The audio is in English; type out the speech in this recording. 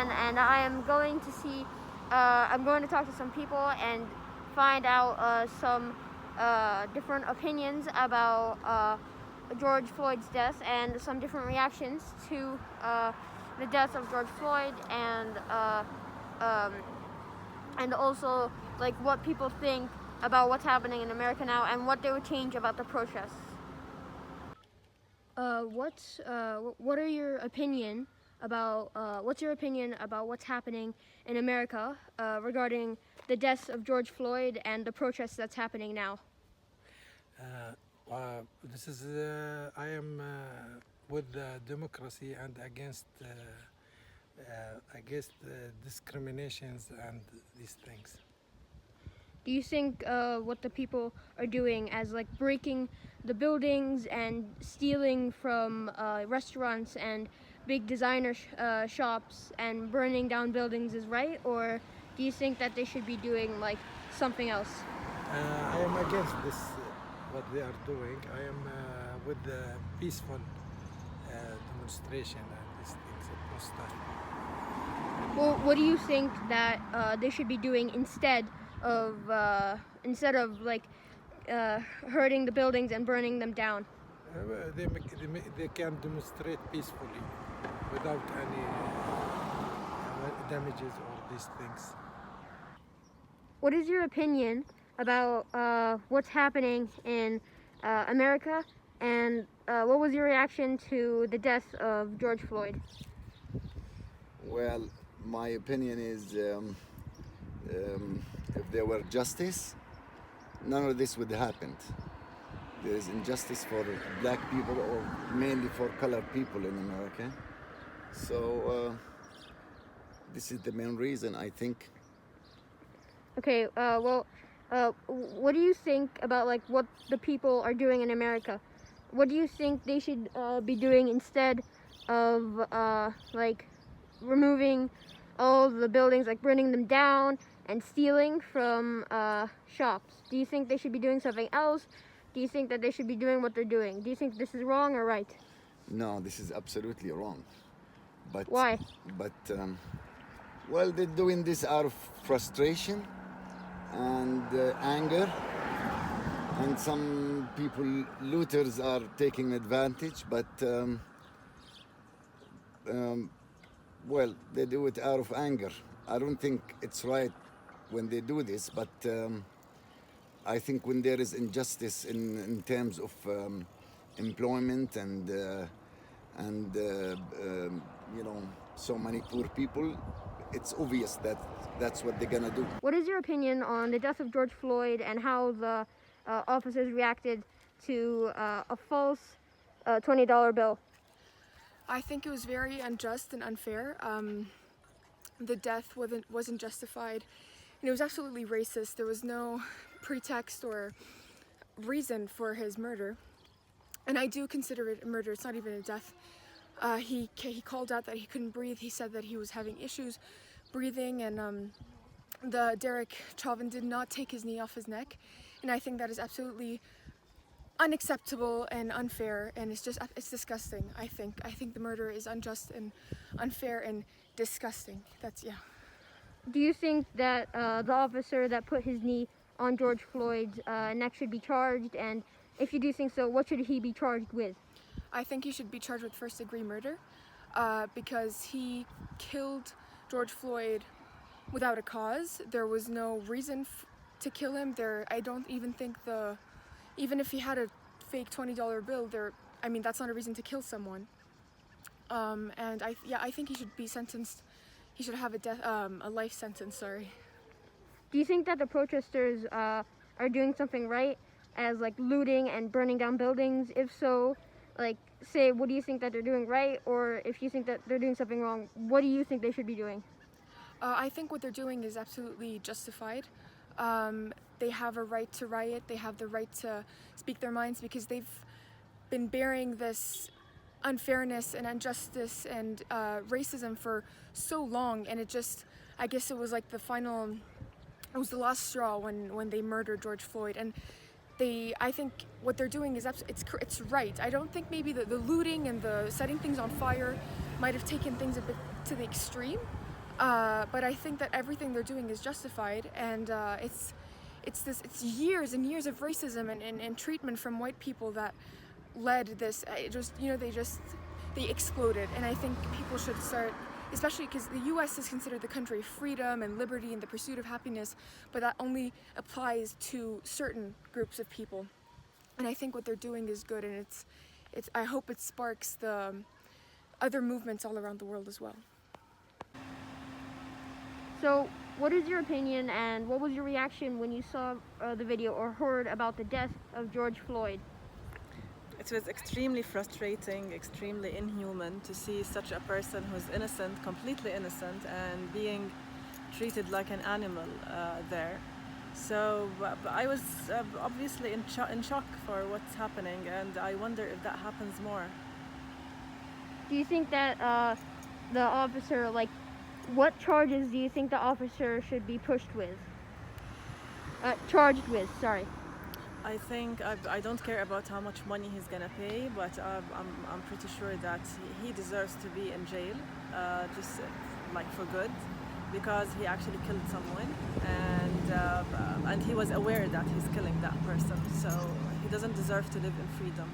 Jordan, and I am going to see. I'm going to talk to some people and find out some different opinions about George Floyd's death and some different reactions to the death of George Floyd, um, and also like what people think about what's happening in America now and what they would change about the protests. What are your opinion about what's your opinion about what's happening in America regarding the deaths of George Floyd and the protests that's happening now? This is I am with democracy and against discriminations and these things. Do you think what the people are doing as like breaking the buildings and stealing from restaurants and big designer shops and burning down buildings is right, or do you think that they should be doing like something else? I am against this, what they are doing. I am with the peaceful demonstration and these things, protest. Well, what do you think that they should be doing instead of like hurting the buildings and burning them down? They can demonstrate peacefully without any damages or these things. What is your opinion about what's happening in America, and what was your reaction to the death of George Floyd? Well, my opinion is if there were justice, none of this would have happened. There is injustice for black people or mainly for colored people in America. So this is the main reason, I think. Okay, what do you think about like what the people are doing in America? What do you think they should be doing instead of like removing all the buildings, like burning them down and stealing from shops? Do you think they should be doing something else? Do you think that they should be doing what they're doing? Do you think this is wrong or right? No, this is absolutely wrong. But why? But well, they're doing this out of frustration and anger, and some people, looters, are taking advantage. But well, they do it out of anger. I don't think it's right when they do this, but I think when there is injustice in terms of employment and you know, so many poor people, it's obvious that that's what they're gonna do. What is your opinion on the death of George Floyd and how the officers reacted to a false $20 bill? I think it was very unjust and unfair. The death wasn't justified, and it was absolutely racist. There was no pretext or reason for his murder, and I do consider it a murder. It's not even a death. He called out that he couldn't breathe. He said that he was having issues breathing, and the Derek Chauvin did not take his knee off his neck, and I think that is absolutely unacceptable and unfair, and it's disgusting. I think the murder is unjust and unfair and disgusting. Yeah. Do you think that the officer that put his knee on George Floyd's neck should be charged, and if you do think so, what should he be charged with? I think he should be charged with first-degree murder because he killed George Floyd without a cause. There was no reason to kill him. I don't even think even if he had a fake $20 bill, I mean, that's not a reason to kill someone. And I think he should be sentenced. He should have a life sentence. Sorry. Do you think that the protesters are doing something right, as like looting and burning down buildings? If so, like, say, what do you think that they're doing right, or if you think that they're doing something wrong, what do you think they should be doing? I think what they're doing is absolutely justified. They have a right to riot. They have the right to speak their minds because they've been bearing this unfairness and injustice and racism for so long, and I guess it was like it was the last straw when they murdered George Floyd, and I think what they're doing is it's right. I don't think maybe the looting and the setting things on fire might have taken things a bit to the extreme, But I think that everything they're doing is justified, and it's years and years of racism and treatment from white people that led this. They exploded, and I think people should start, especially because the U.S. is considered the country of freedom and liberty and the pursuit of happiness, but that only applies to certain groups of people. And I think what they're doing is good, and it's I hope it sparks the other movements all around the world as well. So, what is your opinion, and what was your reaction when you saw the video or heard about the death of George Floyd? It was extremely frustrating, extremely inhuman to see such a person who's innocent, completely innocent, and being treated like an animal there. So I was obviously in shock for what's happening, and I wonder if that happens more. Do you think that the officer, like, what charges do you think the officer should be charged with, sorry? I think I don't care about how much money he's gonna pay, but I'm pretty sure that he deserves to be in jail, just like for good, because he actually killed someone, and he was aware that he's killing that person, so he doesn't deserve to live in freedom.